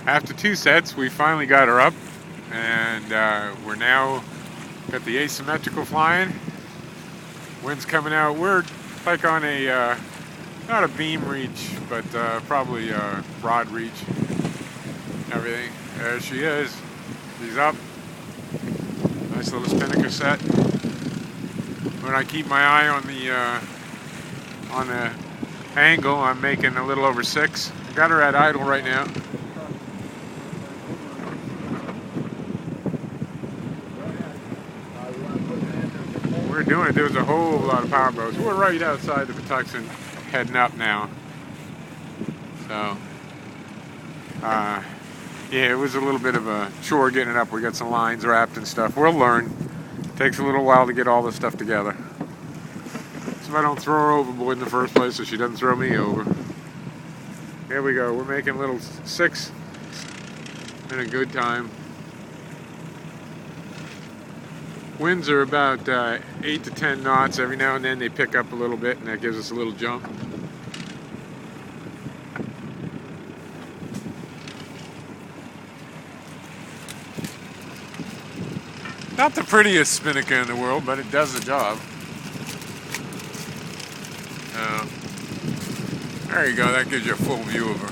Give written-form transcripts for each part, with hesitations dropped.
After 2 sets, we finally got her up, and we're now got the asymmetrical flying. Wind's coming out. We're like on a not a beam reach, but probably a broad reach. Everything. There she is. She's up. Nice little Spinnaker set. When I keep my eye on the angle, I'm making a little over 6. Got her at idle right now. We're doing it. There was a whole lot of power boats. We're right outside the Patuxent, heading up now. So, yeah, it was a little bit of a chore getting it up. We got some lines wrapped and stuff. We'll learn. Takes a little while to get all this stuff together. So I don't throw her overboard in the first place, so she doesn't throw me over. Here we go. We're making a little 6 in a good time. Winds are about 8 to 10 knots. Every now and then they pick up a little bit, and that gives us a little jump. Not the prettiest Spinnaker in the world, but it does the job. There you go. That gives you a full view of her.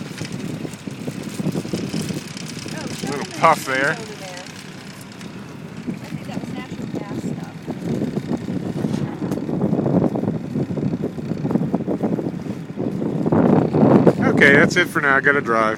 Little puff there. Okay, that's it for now. I gotta drive.